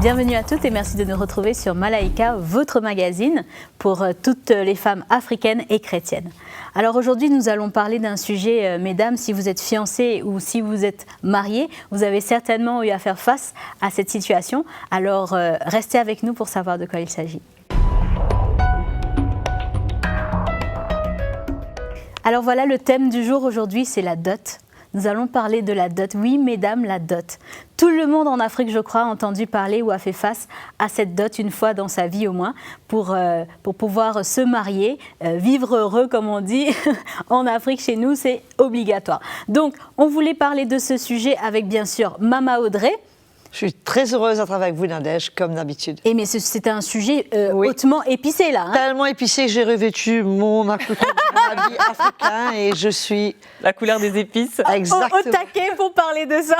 Bienvenue à toutes et merci de nous retrouver sur Malaika, votre magazine pour toutes les femmes africaines et chrétiennes. Alors aujourd'hui, nous allons parler d'un sujet, mesdames, si vous êtes fiancées ou si vous êtes mariées, vous avez certainement eu à faire face à cette situation. Alors restez avec nous pour savoir de quoi il s'agit. Alors voilà, le thème du jour aujourd'hui, c'est la dot. Nous allons parler de la dot. Oui, mesdames, la dot. Tout le monde en Afrique, je crois, a entendu parler ou a fait face à cette dot une fois dans sa vie au moins pour pouvoir se marier, vivre heureux, comme on dit. En Afrique, chez nous, c'est obligatoire. Donc, on voulait parler de ce sujet avec, bien sûr, Mama Audrey. Je suis très heureuse d'être avec vous, Nadège, comme d'habitude. Et mais c'est un sujet hautement épicé, là. Hein. Tellement épicé que j'ai revêtu mon habit africain et je suis... La couleur des épices. Exactement. Au taquet pour parler de ça.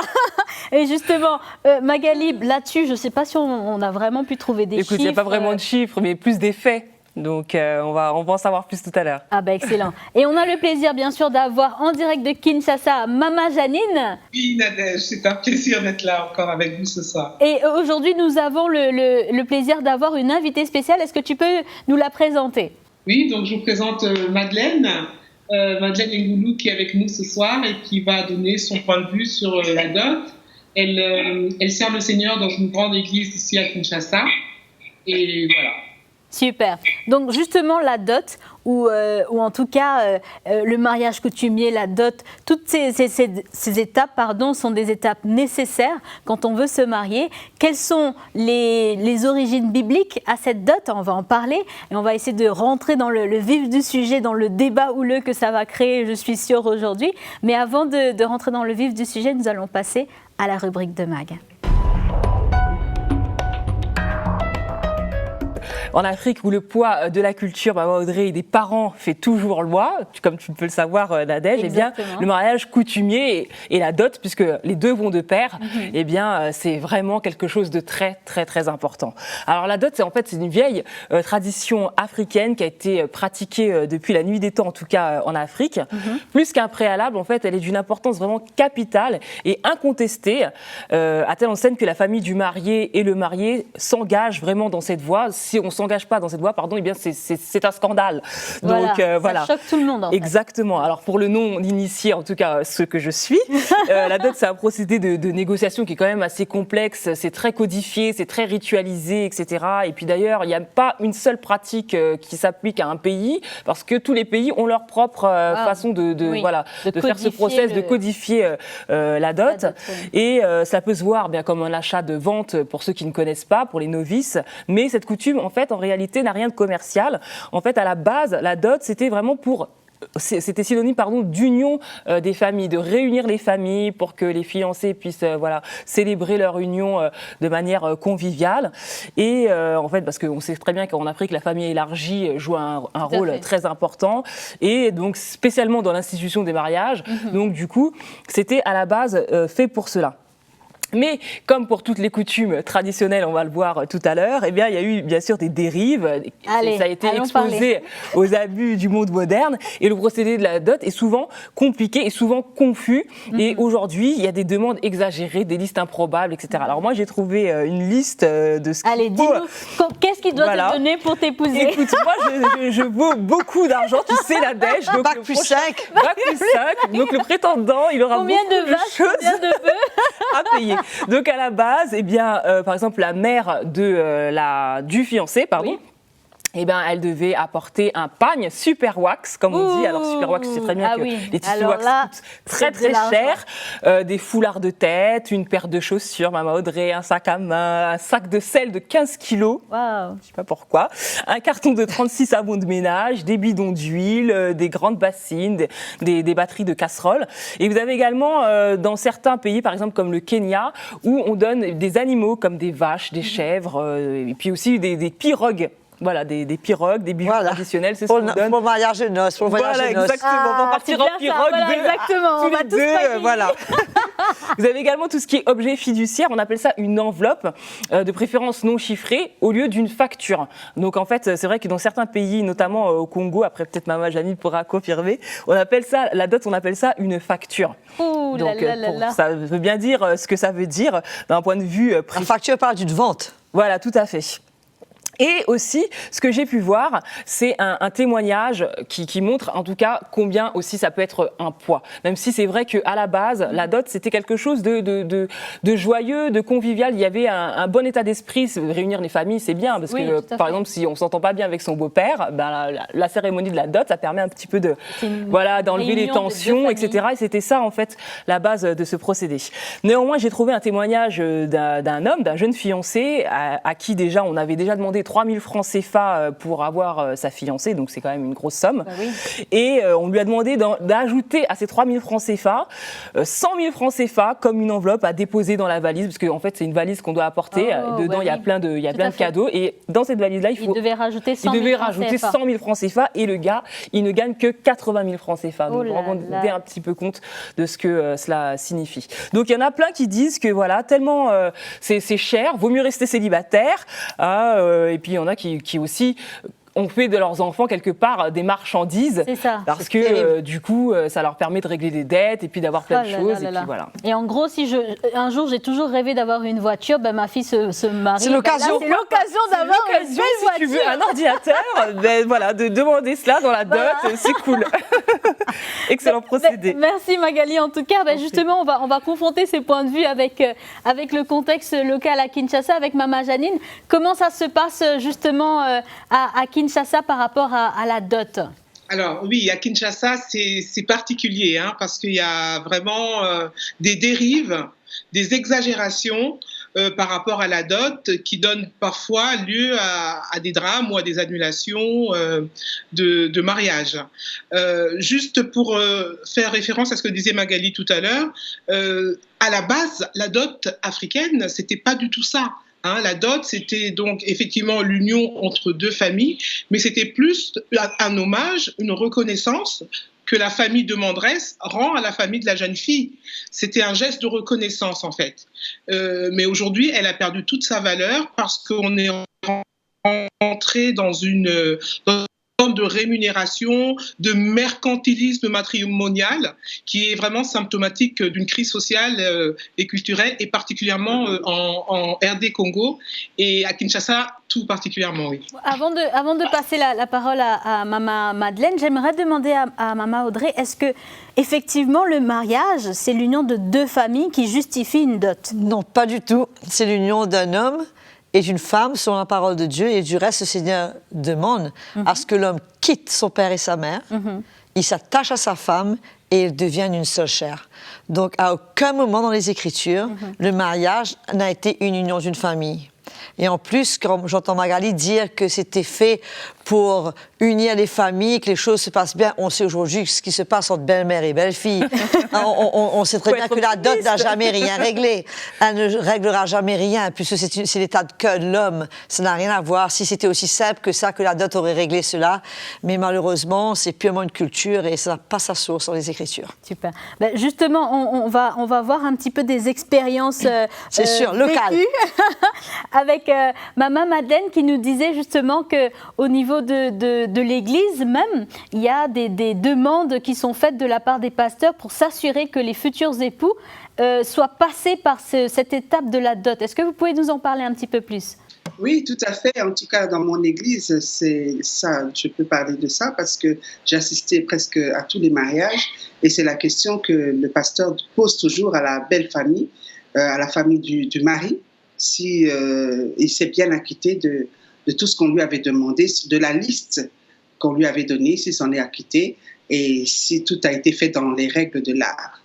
Et justement, Magali, là-dessus, je ne sais pas si on a vraiment pu trouver des chiffres. Écoute, il n'y a pas vraiment de chiffres, mais plus des faits. Donc, on va en savoir plus tout à l'heure. Ah bah excellent. Et on a le plaisir, bien sûr, d'avoir en direct de Kinshasa, Mama Janine. Oui, Nadège, c'est un plaisir d'être là encore avec vous ce soir. Et aujourd'hui, nous avons le plaisir d'avoir une invitée spéciale. Est-ce que tu peux nous la présenter? Oui, donc je vous présente Madeleine. Madeleine Ngoulou qui est avec nous ce soir et qui va donner son point de vue sur la dot. Elle sert le Seigneur dans une grande église ici à Kinshasa. Et voilà. Super. Donc justement la dot ou en tout cas le mariage coutumier, la dot, toutes ces étapes sont des étapes nécessaires quand on veut se marier. Quelles sont les origines bibliques à cette dot? On va en parler et on va essayer de rentrer dans le vif du sujet, dans le débat houleux que ça va créer, je suis sûre, aujourd'hui. Mais avant de rentrer dans le vif du sujet, nous allons passer à la rubrique de Mag. En Afrique, où le poids de la culture, Mama Audrey, et des parents fait toujours loi, comme tu peux le savoir, Nadège, eh bien, le mariage coutumier et la dot, puisque les deux vont de pair, eh bien, c'est vraiment quelque chose de très, très, très important. Alors, la dot, c'est une vieille tradition africaine qui a été pratiquée depuis la nuit des temps, en tout cas en Afrique. Plus qu'un préalable, en fait, elle est d'une importance vraiment capitale et incontestée, à telle enseigne que la famille du marié et le marié s'engagent vraiment dans cette voie. Si on s'engage pas dans cette voie, eh bien c'est un scandale. Donc voilà. Ça choque tout le monde. En Exactement. Fait. Alors pour le non-initié, en tout cas ce que je suis, la dot c'est un procédé de négociation qui est quand même assez complexe. C'est très codifié, c'est très ritualisé, etc. Et puis d'ailleurs, il n'y a pas une seule pratique qui s'applique à un pays, parce que tous les pays ont leur propre façon de faire ce process, de codifier la dot. Et ça peut se voir bien comme un achat de vente pour ceux qui ne connaissent pas, pour les novices. Mais cette coutume, en réalité, n'a rien de commercial. En fait, à la base, la dot, c'était vraiment c'était synonyme d'union des familles, de réunir les familles pour que les fiancés puissent célébrer leur union de manière conviviale. Et parce qu'on sait très bien qu'en Afrique, la famille élargie joue un rôle très important. Et donc, spécialement dans l'institution des mariages. Donc, du coup, c'était à la base fait pour cela. Mais comme pour toutes les coutumes traditionnelles, on va le voir tout à l'heure, eh bien, il y a eu bien sûr des dérives. Ça a été exposé aux abus du monde moderne. Et le procédé de la dot est souvent compliqué et souvent confus. Et aujourd'hui, il y a des demandes exagérées, des listes improbables, etc. Alors moi, j'ai trouvé une liste de ce qu'il faut. Dis-nous, qu'est-ce qu'il doit te donner pour t'épouser? Écoute, moi, je vaux beaucoup d'argent, tu sais, Nadège. Donc Bac plus 5. Bac plus 5. Donc le prétendant, il aura combien beaucoup de vaches, choses combien de bœufs à payer. Donc à la base, eh bien, par exemple, la mère du fiancé, eh ben, elle devait apporter un pagne super wax, comme on dit. Alors super wax, c'est très bien que les tissus wax coûtent très très cher. Des foulards de tête, une paire de chaussures, Mama Audrey, un sac à main, un sac de sel de 15 kilos. Wow. Je sais pas pourquoi. Un carton de 36 savons de ménage, des bidons d'huile, des grandes bassines, des batteries de casseroles. Et vous avez également dans certains pays, par exemple comme le Kenya, où on donne des animaux comme des vaches, des chèvres, et puis aussi des pirogues. Voilà, des pirogues, des bijoux traditionnels, c'est ce qu'on donne. Pour le mariage de noces, pour le voyage de noces. Exactement, pour partir en pirogue. Exactement, tous les deux, voilà. Vous avez également tout ce qui est objet fiduciaire, on appelle ça une enveloppe, de préférence non chiffrée, au lieu d'une facture. Donc en fait, c'est vrai que dans certains pays, notamment au Congo, après peut-être Mama Janine pourra confirmer, on appelle ça, la dot, on appelle ça une facture. Oh là Donc, là là là. ça veut bien dire ce que ça veut dire d'un point de vue La précis. facture parle d'une vente. Voilà, tout à fait. Et aussi, ce que j'ai pu voir, c'est un témoignage qui montre en tout cas combien aussi ça peut être un poids. Même si c'est vrai qu'à la base, la dot, c'était quelque chose de joyeux, de convivial. Il y avait un bon état d'esprit. Réunir les familles, c'est bien. Parce Oui, que, tout à par fait. exemple, si on ne s'entend pas bien avec son beau-père, ben, la cérémonie de la dot, ça permet un petit peu d'enlever les réunion de deux tensions, familles. etc. Et c'était ça, en fait, la base de ce procédé. Néanmoins, j'ai trouvé un témoignage d'un homme, d'un jeune fiancé, à qui déjà, on avait déjà demandé 3 000 francs CFA pour avoir sa fiancée, donc c'est quand même une grosse somme. Bah oui. Et on lui a demandé d'ajouter à ces 3 000 francs CFA 100 000 francs CFA comme une enveloppe à déposer dans la valise, parce qu'en fait, c'est une valise qu'on doit apporter. Oh, Dedans, bah il y a oui. plein de Tout à fait. cadeaux. Et dans cette valise-là, Il devait rajouter 100 il 000 devait francs rajouter CFA. 100 000 francs CFA et le gars, il ne gagne que 80 000 francs CFA. Donc, Oh vous vous là rendez là. un petit peu compte de ce que cela signifie. Donc, il y en a plein qui disent que voilà, tellement c'est cher, vaut mieux rester célibataire. Et puis, il y en a qui aussi ont fait de leurs enfants quelque part des marchandises. C'est ça. Parce C'est que terrible. du coup, ça leur permet de régler des dettes et puis d'avoir plein de Oh là choses. là là Et là. puis voilà. Et en gros, un jour j'ai toujours rêvé d'avoir une voiture, ben ma fille se marie. C'est l'occasion. Ben là, c'est l'occasion d'avoir une belle L'occasion, si tu voiture. veux un ordinateur, ben voilà, de demander cela dans la dot, Voilà. c'est cool. Excellent procédé. Merci Magali. En tout cas, justement, on va confronter ces points de vue avec le contexte local à Kinshasa, avec Mama Janine. Comment ça se passe justement à Kinshasa par rapport à la dot? Alors oui, à Kinshasa, c'est particulier hein, parce qu'il y a vraiment des dérives, des exagérations par rapport à la dot qui donnent parfois lieu à des drames ou à des annulations de mariage. Juste pour faire référence à ce que disait Magali tout à l'heure, à la base, la dot africaine, c'était pas du tout ça. Hein, la dot, c'était donc effectivement l'union entre deux familles, mais c'était plus un hommage, une reconnaissance que la famille demanderesse rend à la famille de la jeune fille. C'était un geste de reconnaissance en fait. Mais aujourd'hui, elle a perdu toute sa valeur parce qu'on est entré dans une forme de rémunération, de mercantilisme matrimonial qui est vraiment symptomatique d'une crise sociale et culturelle et particulièrement en RD Congo et à Kinshasa tout particulièrement, oui. Avant de passer la parole à Mama Madeleine, j'aimerais demander à Mama Audrey, est-ce que effectivement le mariage, c'est l'union de deux familles qui justifie une dot? Non, pas du tout. C'est l'union d'un homme et d'une femme selon la parole de Dieu. Et du reste, le Seigneur demande à ce que l'homme quitte son père et sa mère, il s'attache à sa femme et ils deviennent une seule chair. Donc, à aucun moment dans les Écritures, le mariage n'a été une union d'une famille. Et en plus, comme j'entends Magali dire que c'était fait pour unir les familles, que les choses se passent bien, on sait aujourd'hui ce qui se passe entre belle-mère et belle-fille. On sait très bien que la dot n'a jamais rien réglé. Elle ne réglera jamais rien, puisque c'est l'état de cœur de l'homme. Ça n'a rien à voir. Si c'était aussi simple que ça, que la dot aurait réglé cela. Mais malheureusement, c'est purement une culture et ça n'a pas sa source dans les Écritures. Super. Ben justement, on va voir un petit peu des expériences c'est sûr, locales. avec Mama Madeleine qui nous disait justement qu'au niveau de l'Église même, il y a des demandes qui sont faites de la part des pasteurs pour s'assurer que les futurs époux soient passés par cette étape de la dot. Est-ce que vous pouvez nous en parler un petit peu plus ? Oui, tout à fait. En tout cas, dans mon église, c'est ça. Je peux parler de ça parce que j'ai assisté presque à tous les mariages et c'est la question que le pasteur pose toujours à la belle famille, à la famille du mari, si il s'est bien acquitté de tout ce qu'on lui avait demandé, de la liste qu'on lui avait donnée, s'il s'en est acquitté et si tout a été fait dans les règles de l'art.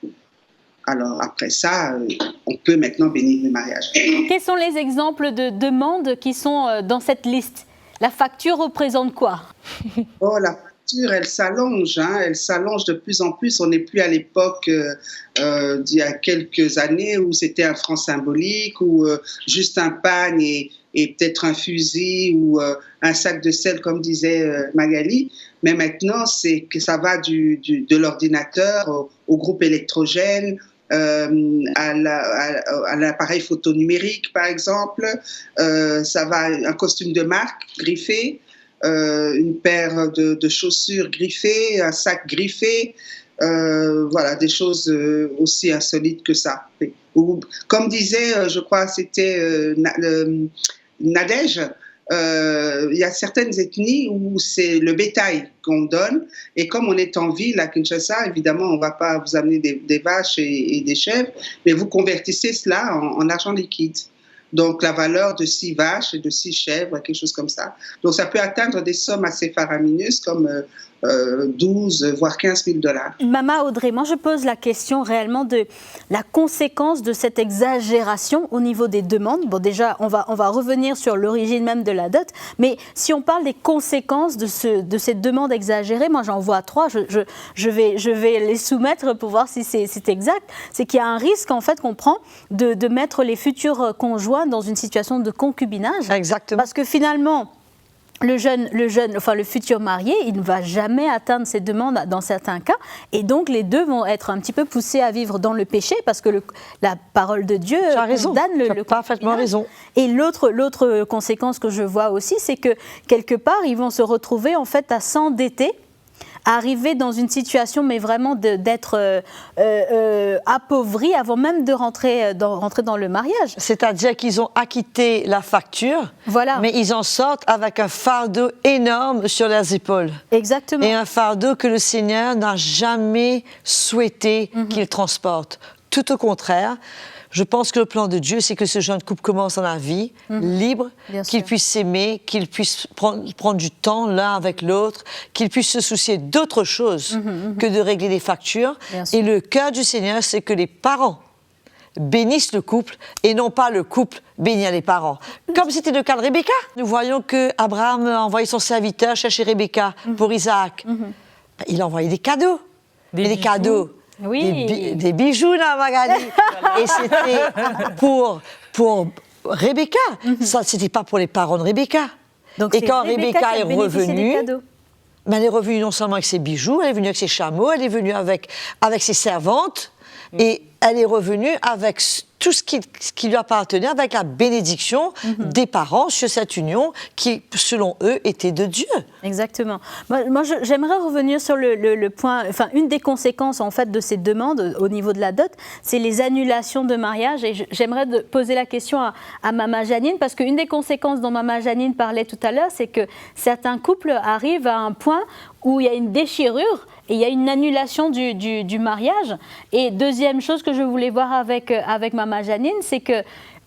Alors après ça, on peut maintenant bénir le mariage. Quels sont les exemples de demandes qui sont dans cette liste ? La facture représente quoi ? Oh, la facture, elle s'allonge, hein, elle s'allonge de plus en plus. On n'est plus à l'époque d'il y a quelques années où c'était un franc symbolique ou juste un pagne et peut-être un fusil ou un sac de sel, comme disait Magali. Mais maintenant, c'est que ça va de l'ordinateur au groupe électrogène, à l'appareil photo numérique, par exemple. Ça va un costume de marque griffé, une paire de chaussures griffées, un sac griffé. Voilà, des choses aussi insolites que ça. Ou, comme disait, je crois, c'était Nadège, il y a certaines ethnies où c'est le bétail qu'on donne, et comme on est en ville à Kinshasa, évidemment, on ne va pas vous amener des vaches et des chèvres, mais vous convertissez cela en argent liquide. Donc, la valeur de 6 vaches et de 6 chèvres, quelque chose comme ça. Donc, ça peut atteindre des sommes assez faramineuses comme 12, voire 15 000 $. Mama Audrey, moi je pose la question réellement de la conséquence de cette exagération au niveau des demandes. Bon, déjà, on va revenir sur l'origine même de la dot, mais si on parle des conséquences de cette demande exagérée, moi j'en vois 3, je vais les soumettre pour voir si c'est exact. C'est qu'il y a un risque en fait qu'on prend de mettre les futurs conjoints dans une situation de concubinage. Exactement. Parce que finalement, le futur marié, il ne va jamais atteindre ses demandes dans certains cas, et donc les deux vont être un petit peu poussés à vivre dans le péché, parce que la parole de Dieu condamne le concubinage. Parfaitement raison. Et l'autre conséquence que je vois aussi, c'est que quelque part, ils vont se retrouver en fait à s'endetter, à arriver dans une situation, mais vraiment d'être appauvris avant même de rentrer dans le mariage. C'est-à-dire qu'ils ont acquitté la facture, voilà. Mais ils en sortent avec un fardeau énorme sur leurs épaules. Exactement. Et un fardeau que le Seigneur n'a jamais souhaité qu'ils transportent. Tout au contraire, je pense que le plan de Dieu, c'est que ce jeune couple commence dans la vie, libre, qu'il puisse s'aimer, qu'il puisse prendre du temps l'un avec l'autre, qu'il puisse se soucier d'autre chose que de régler des factures. Et le cœur du Seigneur, c'est que les parents bénissent le couple et non pas le couple bénir les parents. Comme c'était le cas de Rebecca. Nous voyons qu'Abraham a envoyé son serviteur chercher Rebecca pour Isaac. Il a envoyé des cadeaux. Des cadeaux. Oui. Des bijoux, là, Magali. Et c'était pour Rebecca. Ça, c'était pas pour les parents de Rebecca. Donc, et quand Rebecca est revenue, elle est revenue non seulement avec ses bijoux, elle est venue avec ses chameaux, elle est venue avec ses servantes, et elle est revenue avec tout ce qui lui appartenait, avec la bénédiction des parents sur cette union qui, selon eux, était de Dieu. Exactement. Moi j'aimerais revenir sur le point, enfin, une des conséquences en fait de ces demandes au niveau de la dot, c'est les annulations de mariage. Et j'aimerais poser la question à Mama Janine, parce qu'une des conséquences dont Mama Janine parlait tout à l'heure, c'est que certains couples arrivent à un point où il y a une déchirure et il y a une annulation du mariage. Et deuxième chose que je voulais voir avec Mama Janine, c'est que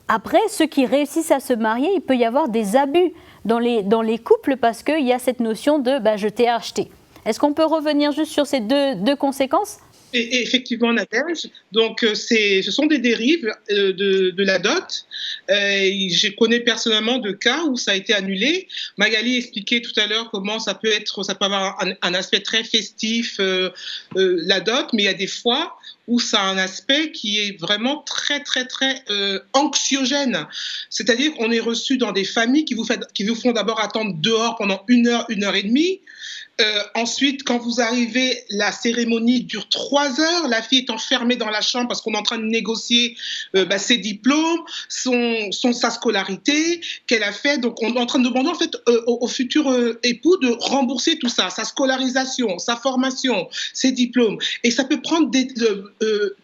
après, ceux qui réussissent à se marier, il peut y avoir des abus dans les couples, parce qu'il y a cette notion de je t'ai acheté. Est-ce qu'on peut revenir juste sur ces deux conséquences ? Et effectivement, Nadège. Donc, ce sont des dérives de la dot. Je connais personnellement de cas où ça a été annulé. Magali expliquait tout à l'heure comment ça peut avoir un aspect très festif, la dot, mais il y a des fois où ça a un aspect qui est vraiment très, très, très anxiogène. C'est-à-dire qu'on est reçu dans des familles qui vous font d'abord attendre dehors pendant 1 heure, 1 heure et demie. Ensuite, quand vous arrivez, la cérémonie dure 3 heures. La fille est enfermée dans la chambre parce qu'on est en train de négocier ses diplômes, sa scolarité qu'elle a fait. Donc, on est en train de demander en fait au futur époux de rembourser tout ça, sa scolarisation, sa formation, ses diplômes. Et ça peut prendre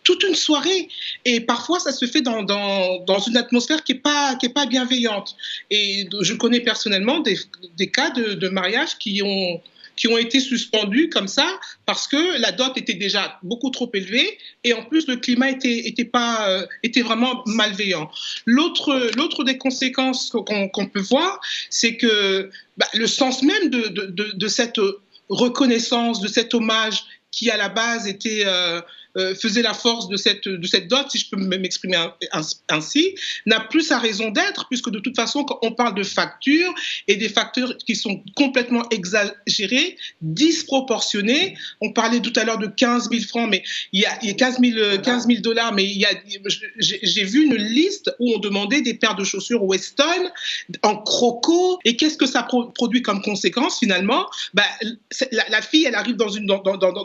toute une soirée. Et parfois, ça se fait dans une atmosphère qui est pas bienveillante. Et je connais personnellement des cas de mariage qui ont été suspendus comme ça parce que la dot était déjà beaucoup trop élevée et en plus le climat était vraiment malveillant. L'autre des conséquences qu'on peut voir, c'est que le sens même de cette reconnaissance, de cet hommage qui à la base faisait la force de cette dot, si je peux m'exprimer ainsi, n'a plus sa raison d'être, puisque de toute façon, quand on parle de factures, et des factures qui sont complètement exagérées, disproportionnées, on parlait tout à l'heure de 15 000 francs, mais il y a 15 000 dollars, mais j'ai vu une liste où on demandait des paires de chaussures Weston en croco, et qu'est-ce que ça produit comme conséquence finalement ? La fille, elle arrive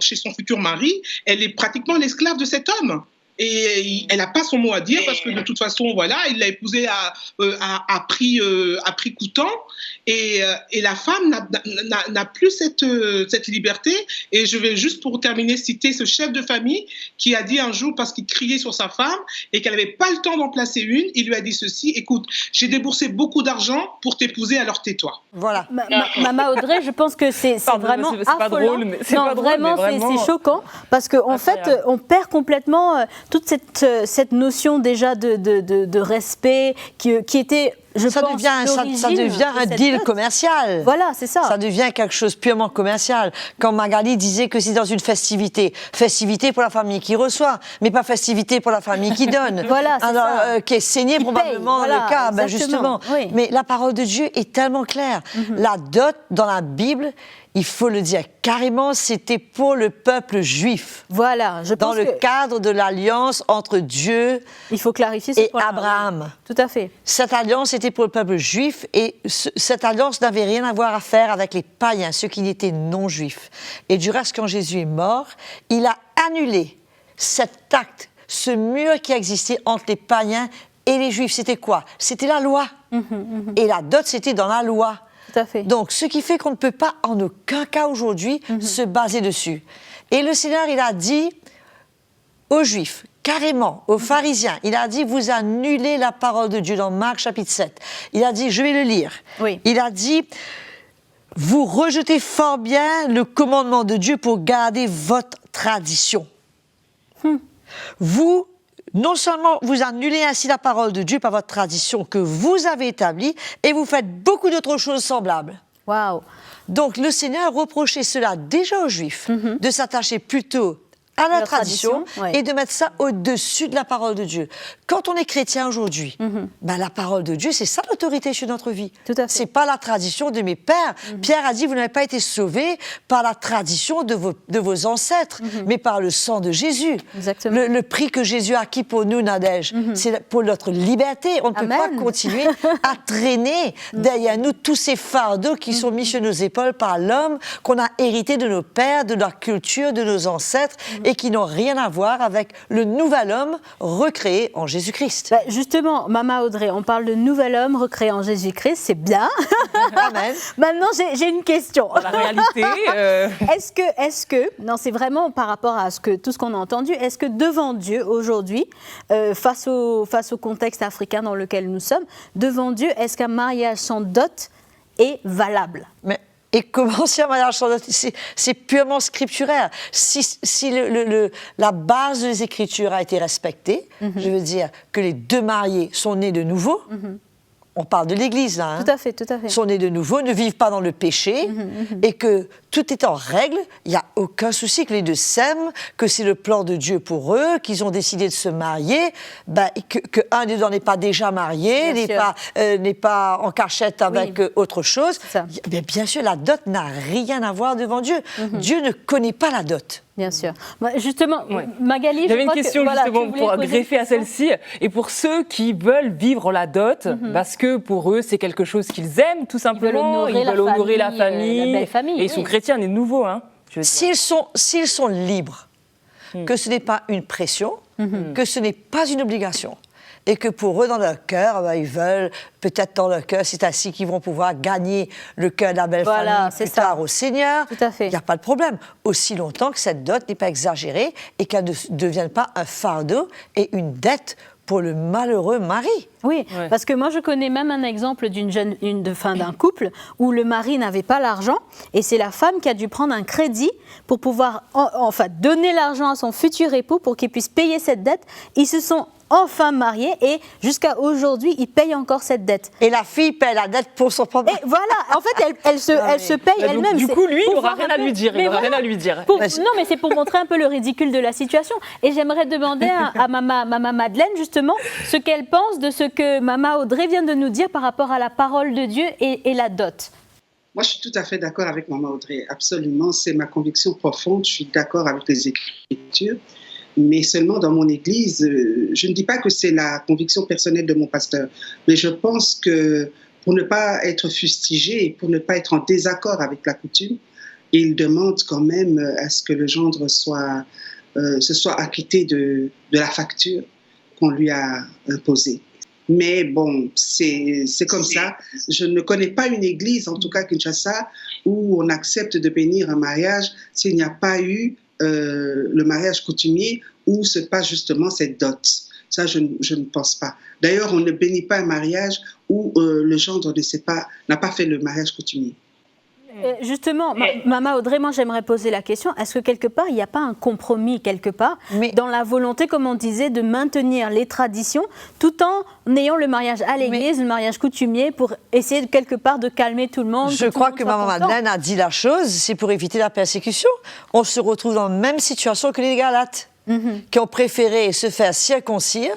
chez son futur mari, elle est pratiquement l'esclave de cet homme. et elle n'a pas son mot à dire parce que de toute façon, voilà, il l'a épousée à prix coûtant et la femme n'a plus cette liberté. Et je vais juste pour terminer citer ce chef de famille qui a dit un jour, parce qu'il criait sur sa femme et qu'elle n'avait pas le temps d'en placer une, il lui a dit ceci: écoute, j'ai déboursé beaucoup d'argent pour t'épouser, alors tais-toi. Voilà. Maman Audrey, je pense que c'est vraiment c'est pas affolant. drôle, mais c'est Non, pas drôle, vraiment, mais vraiment, c'est choquant parce qu'en fait, on perd complètement toute cette notion déjà de respect qui était, je Ça pense, devient un deal commercial. Voilà, c'est ça. Ça devient quelque chose purement commercial. Quand Magali disait que c'est dans une festivité pour la famille qui reçoit, mais pas festivité pour la famille qui donne. Voilà, c'est ça. Qui est saignée probablement paye, voilà, le cas. Ben exactement, justement. oui. Mais la parole de Dieu est tellement claire. La dot dans la Bible, il faut le dire carrément, c'était pour le peuple juif. Voilà, je pense Dans le cadre de l'alliance entre Dieu il faut clarifier ce et point-là. Abraham. Tout à fait. Cette alliance était pour le peuple juif et cette alliance n'avait rien à voir à faire avec les païens, ceux qui n'étaient non juifs. Et du reste, quand Jésus est mort, il a annulé cet acte, ce mur qui existait entre les païens et les juifs. C'était quoi? C'était la loi. Et la dot, c'était dans la loi. Tout à fait. Donc, ce qui fait qu'on ne peut pas en aucun cas aujourd'hui se baser dessus. Et le Seigneur, il a dit aux Juifs, carrément, aux pharisiens, il a dit, vous annulez la parole de Dieu dans Marc chapitre 7. Il a dit, je vais le lire. Oui. Il a dit, vous rejetez fort bien le commandement de Dieu pour garder votre tradition. Vous, non seulement vous annulez ainsi la parole de Dieu par votre tradition que vous avez établie, et vous faites beaucoup d'autres choses semblables. Waouh. Donc le Seigneur reprochait cela déjà aux Juifs, de s'attacher plutôt à la tradition ouais. et de mettre ça au-dessus de la parole de Dieu. Quand on est chrétien aujourd'hui, la parole de Dieu, c'est ça l'autorité sur notre vie. Tout à fait. C'est pas la tradition de mes pères. Pierre a dit, vous n'avez pas été sauvés par la tradition de vos ancêtres, mais par le sang de Jésus. Exactement. Le prix que Jésus a acquis pour nous, Nadège, c'est pour notre liberté. On ne peut pas continuer à traîner derrière nous tous ces fardeaux qui sont mis sur nos épaules par l'homme, qu'on a hérité de nos pères, de leur culture, de nos ancêtres, et qui n'ont rien à voir avec le nouvel homme recréé en Jésus-Christ. Justement, Maman Audrey, on parle de nouvel homme recréé en Jésus-Christ, c'est bien. Amen. Maintenant, j'ai une question. La réalité... Est-ce que, non, c'est vraiment par rapport à tout ce qu'on a entendu, est-ce que devant Dieu, aujourd'hui, face au contexte africain dans lequel nous sommes, devant Dieu, est-ce qu'un mariage sans dot est valable? Et comment c'est un mariage sans dot? C'est purement scripturaire. Si la base des Écritures a été respectée, je veux dire que les deux mariés sont nés de nouveau, on parle de l'Église là, Tout à fait, tout à fait. sont nés de nouveau, ne vivent pas dans le péché, et que tout est en règle, il n'y a aucun souci que les deux s'aiment, que c'est le plan de Dieu pour eux, qu'ils ont décidé de se marier, que un des deux n'est pas déjà marié, n'est pas en cachette avec autre chose. Bien sûr, la dot n'a rien à voir devant Dieu. Dieu ne connaît pas la dot. Bien sûr. Justement, Magali, j'avais une question justement pour greffer à celle-ci. Et pour ceux qui veulent vivre la dot, parce que pour eux, c'est quelque chose qu'ils aiment, tout simplement. Ils veulent honorer la famille. La belle famille. Et ils sont chrétiens, des nouveaux. Hein, s'ils sont libres, que ce n'est pas une pression, que ce n'est pas une obligation, et que pour eux, dans leur cœur, ils veulent, peut-être dans leur cœur, c'est ainsi qu'ils vont pouvoir gagner le cœur de la belle famille plus tard au Seigneur. Tout à fait. Il n'y a pas de problème. Aussi longtemps que cette dot n'est pas exagérée et qu'elle ne devienne pas un fardeau et une dette pour le malheureux mari. Oui, parce que moi je connais même un exemple d'un couple où le mari n'avait pas l'argent et c'est la femme qui a dû prendre un crédit pour pouvoir donner l'argent à son futur époux pour qu'il puisse payer cette dette. Ils se sont enfin mariés et jusqu'à aujourd'hui, ils payent encore cette dette. Et la fille paie la dette pour son propre... Et voilà, en fait, elle se paye elle-même. Du coup, lui, il n'aura rien à lui dire. Non, mais c'est pour montrer un peu le ridicule de la situation. Et j'aimerais demander à Maman Madeleine, justement, ce qu'elle pense de ce que Maman Audrey vient de nous dire par rapport à la parole de Dieu et la dot. Moi, je suis tout à fait d'accord avec Maman Audrey. Absolument, c'est ma conviction profonde. Je suis d'accord avec les Écritures. Mais seulement dans mon église, je ne dis pas que c'est la conviction personnelle de mon pasteur, mais je pense que pour ne pas être fustigé et pour ne pas être en désaccord avec la coutume, il demande quand même à ce que le gendre soit se soit acquitté de la facture qu'on lui a imposée. Mais bon, c'est comme ça. Je ne connais pas une église, en tout cas Kinshasa, où on accepte de bénir un mariage s'il n'y a pas eu le mariage coutumier où se passe justement cette dot. Ça, je ne pense pas. D'ailleurs, on ne bénit pas un mariage où le gendre n'a pas fait le mariage coutumier. Justement, Maman Audrey, moi j'aimerais poser la question, est-ce que quelque part il n'y a pas un compromis quelque part dans la volonté, comme on disait, de maintenir les traditions tout en ayant le mariage à l'église, le mariage coutumier, pour essayer quelque part de calmer tout le monde? Je crois que Maman Madeleine a dit la chose, c'est pour éviter la persécution. On se retrouve dans la même situation que les Galates, qui ont préféré se faire circoncire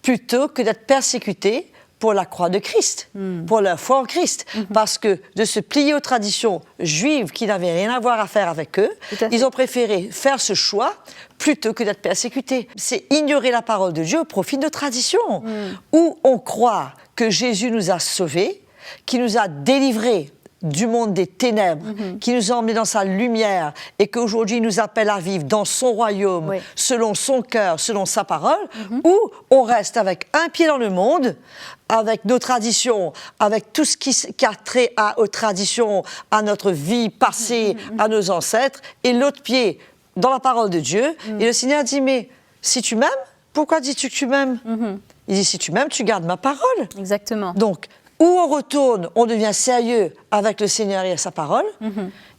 plutôt que d'être persécutés pour la croix de Christ, pour leur foi en Christ. Parce que de se plier aux traditions juives qui n'avaient rien à voir à faire avec eux, ils ont préféré faire ce choix plutôt que d'être persécutés. C'est ignorer la parole de Dieu au profit de nos traditions, où on croit que Jésus nous a sauvés, qui nous a délivrés du monde des ténèbres, qui nous a emmenés dans sa lumière et qu'aujourd'hui il nous appelle à vivre dans son royaume, selon son cœur, selon sa parole, où on reste avec un pied dans le monde, avec nos traditions, avec tout ce qui a trait aux traditions, à notre vie passée, à nos ancêtres, et l'autre pied dans la parole de Dieu. Et le Seigneur dit, mais si tu m'aimes, pourquoi dis-tu que tu m'aimes? Il dit, si tu m'aimes, tu gardes ma parole. Exactement. Donc, où on retourne, on devient sérieux avec le Seigneur et sa parole,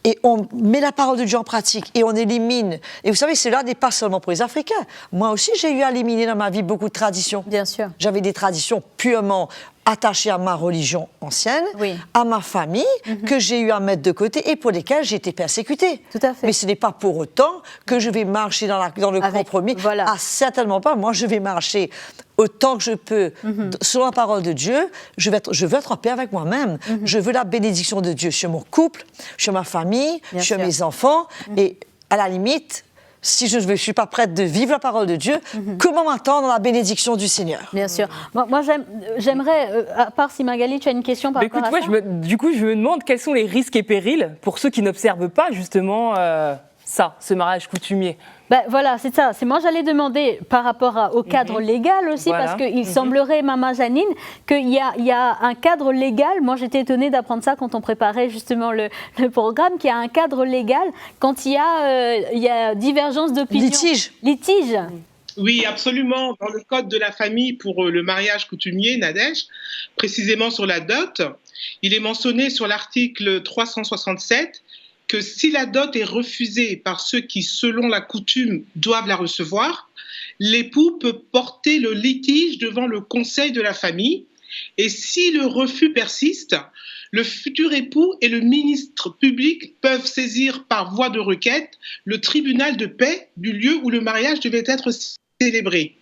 et on met la parole de Dieu en pratique, et on élimine. Et vous savez, cela n'est pas seulement pour les Africains. Moi aussi, j'ai eu à éliminer dans ma vie beaucoup de traditions. Bien sûr. J'avais des traditions purement attachées à ma religion ancienne, à ma famille, que j'ai eu à mettre de côté et pour lesquelles j'ai été persécutée. Tout à fait. Mais ce n'est pas pour autant que je vais marcher dans le compromis. Voilà. Ah, certainement pas. Moi, je vais marcher autant que je peux, selon la parole de Dieu. Je veux être en paix avec moi-même. Je veux la bénédiction de Dieu sur mon couple, sur ma famille, sur mes enfants. Et à la limite, si je ne suis pas prête de vivre la parole de Dieu, comment m'attendre à la bénédiction du Seigneur? Bien sûr. Moi j'aimerais, à part si Magali, tu as une question par rapport à ça? Du coup, je me demande quels sont les risques et périls pour ceux qui n'observent pas justement ce mariage coutumier. Ben voilà, c'est ça. Moi, j'allais demander par rapport au cadre légal aussi, parce qu'il semblerait, Maman Janine, qu'il y a un cadre légal. Moi, j'étais étonnée d'apprendre ça quand on préparait justement le programme, qu'il y a un cadre légal quand il y a divergence d'opinion. Litige. Oui, absolument. Dans le code de la famille pour le mariage coutumier, Nadège, précisément sur la dot, il est mentionné sur l'article 367 que si la dot est refusée par ceux qui, selon la coutume, doivent la recevoir, l'époux peut porter le litige devant le conseil de la famille. Et si le refus persiste, le futur époux et le ministre public peuvent saisir par voie de requête le tribunal de paix du lieu où le mariage devait être célébré.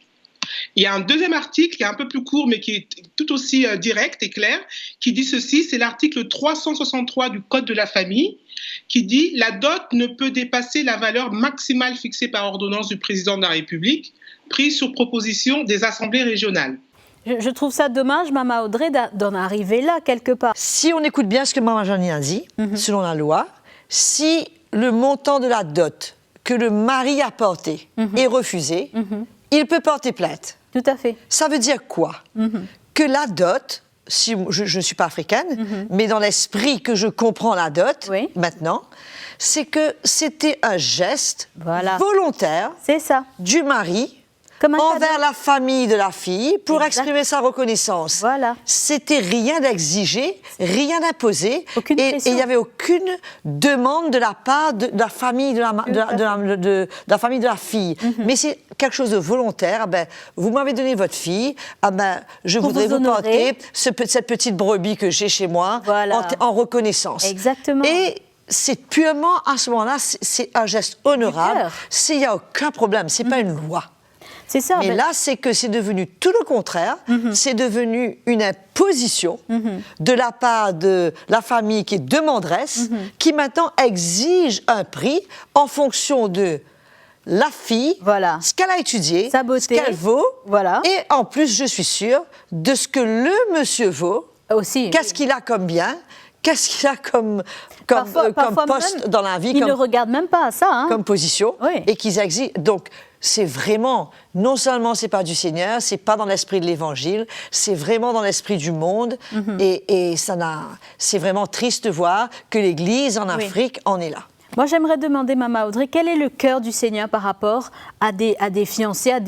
Il y a un deuxième article qui est un peu plus court mais qui est tout aussi direct et clair, qui dit ceci, c'est l'article 363 du Code de la famille, qui dit « La dot ne peut dépasser la valeur maximale fixée par ordonnance du président de la République, prise sur proposition des assemblées régionales. » Je trouve ça dommage, Maman Audrey, d'en arriver là, quelque part. Si on écoute bien ce que Maman Janine a dit, selon la loi, si le montant de la dot que le mari a porté est refusé, il peut porter plainte. Tout à fait. Ça veut dire quoi? Que la dot, si je ne suis pas africaine, mais dans l'esprit que je comprends la dot, maintenant, c'est que c'était un geste volontaire du mari envers la famille de la fille pour exprimer sa reconnaissance. C'était rien d'exigé, rien d'imposé, et il n'y avait aucune demande de la part de la famille de la famille de la fille. Mais c'est quelque chose de volontaire. Vous m'avez donné votre fille, je voudrais vous porter cette petite brebis que j'ai chez moi en reconnaissance. Exactement. Et c'est purement, à ce moment-là, c'est un geste honorable. Il n'y a aucun problème, ce n'est pas une loi. C'est ça. Mais là, c'est que c'est devenu tout le contraire. C'est devenu une imposition de la part de la famille qui est demanderesse, qui maintenant exige un prix en fonction de la fille, ce qu'elle a étudié, sa beauté, ce qu'elle vaut, et en plus, je suis sûre, de ce que le monsieur vaut, qu'est-ce qu'il a comme bien, qu'est-ce qu'il a comme Parfois poste même, dans la vie, ils ne regardent même pas à ça. Hein. comme position, Oui. et qu'ils existent. Donc, c'est vraiment, non seulement c'est pas du Seigneur, c'est pas dans l'esprit de l'Évangile, c'est vraiment dans l'esprit du monde, et c'est vraiment triste de voir que l'Église en Afrique en est là. Moi, j'aimerais demander, Maman Audrey, quel est le cœur du Seigneur par rapport à des fiancés, à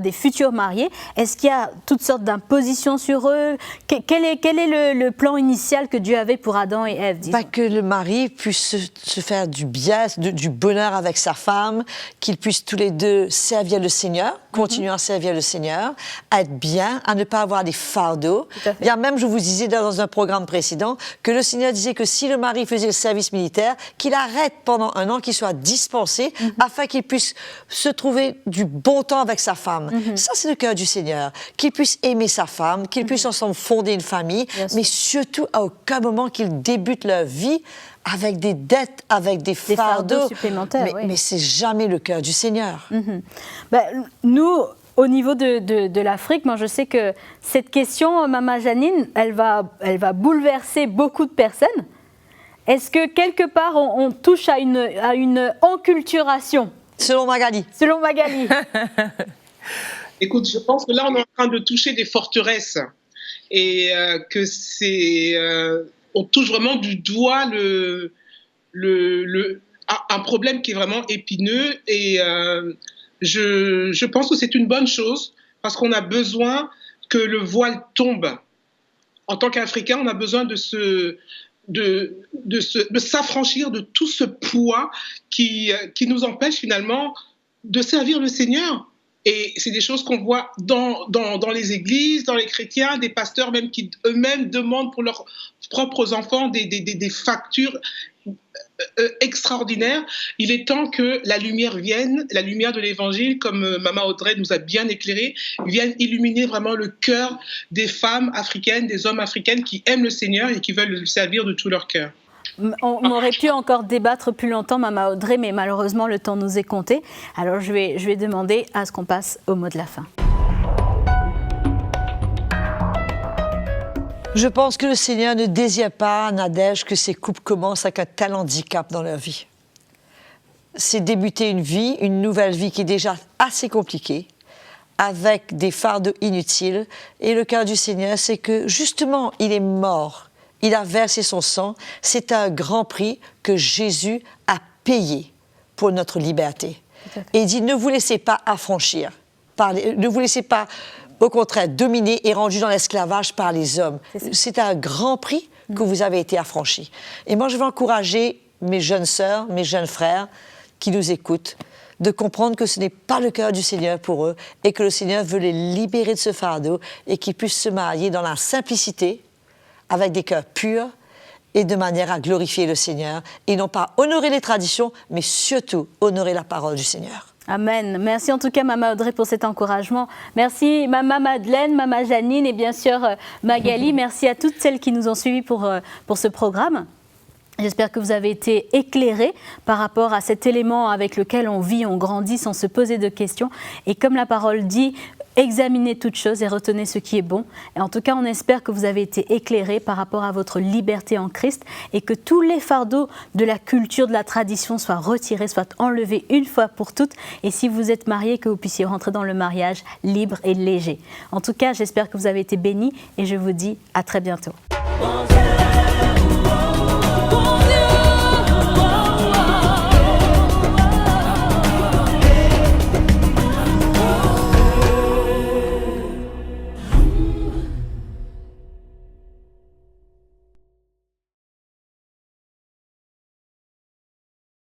des futurs mariés? Est-ce qu'il y a toutes sortes d'impositions sur eux? Quel est le plan initial que Dieu avait pour Adam et Ève, disons? Que le mari puisse se faire du bien, du bonheur avec sa femme, qu'ils puissent tous les deux servir le Seigneur, continuer à servir le Seigneur, à être bien, à ne pas avoir des fardeaux. Il y a même, je vous disais dans un programme précédent, que le Seigneur disait que si le mari faisait le service militaire, qu'il arrête pendant un an, qu'il soit dispensé, afin qu'il puisse se trouver du bon temps avec sa femme. Ça, c'est le cœur du Seigneur. Qu'il puisse aimer sa femme, qu'ils puissent ensemble fonder une famille, mais surtout à aucun moment qu'ils débutent leur vie avec des dettes, avec des fardeaux supplémentaires. Mais c'est jamais le cœur du Seigneur. Nous, au niveau de l'Afrique, moi je sais que cette question, Maman Janine, elle va bouleverser beaucoup de personnes. Est-ce que quelque part on touche à une enculturation? Selon Magali. Selon Magali. Écoute, je pense que là, on est en train de toucher des forteresses et que on touche vraiment du doigt un problème qui est vraiment épineux et je pense que c'est une bonne chose parce qu'on a besoin que le voile tombe. En tant qu'Africains, on a besoin de s'affranchir de tout ce poids qui nous empêche finalement de servir le Seigneur. Et c'est des choses qu'on voit dans les églises, dans les chrétiens, des pasteurs même qui eux-mêmes demandent pour leurs propres enfants des factures extraordinaires. Il est temps que la lumière vienne, la lumière de l'Évangile, comme Maman Audrey nous a bien éclairé, vienne illuminer vraiment le cœur des femmes africaines, des hommes africains qui aiment le Seigneur et qui veulent le servir de tout leur cœur. On aurait pu encore débattre plus longtemps, Maman Audrey, mais malheureusement le temps nous est compté. Alors je vais demander à ce qu'on passe au mot de la fin. Je pense que le Seigneur ne désire pas, Nadège, que ces couples commencent avec un tel handicap dans leur vie. C'est débuter une nouvelle vie qui est déjà assez compliquée, avec des fardeaux inutiles. Et le cœur du Seigneur, c'est que justement, il est mort. Il a versé son sang. C'est un grand prix que Jésus a payé pour notre liberté. Et il dit, ne vous laissez pas affranchir. Ne vous laissez pas, au contraire, dominer et rendu dans l'esclavage par les hommes. C'est un grand prix que vous avez été affranchis. Et moi, je veux encourager mes jeunes sœurs, mes jeunes frères qui nous écoutent, de comprendre que ce n'est pas le cœur du Seigneur pour eux et que le Seigneur veut les libérer de ce fardeau et qu'ils puissent se marier dans la simplicité, avec des cœurs purs et de manière à glorifier le Seigneur et non pas honorer les traditions, mais surtout honorer la parole du Seigneur. Amen. Merci en tout cas, Maman Audrey, pour cet encouragement. Merci, Maman Madeleine, Maman Janine et bien sûr Magali. Merci à toutes celles qui nous ont suivis pour ce programme. J'espère que vous avez été éclairés par rapport à cet élément avec lequel on vit, on grandit sans se poser de questions. Et comme la parole dit, examinez toutes choses et retenez ce qui est bon. Et en tout cas, on espère que vous avez été éclairés par rapport à votre liberté en Christ et que tous les fardeaux de la culture, de la tradition soient retirés, soient enlevés une fois pour toutes. Et si vous êtes mariés, que vous puissiez rentrer dans le mariage libre et léger. En tout cas, j'espère que vous avez été bénis et je vous dis à très bientôt.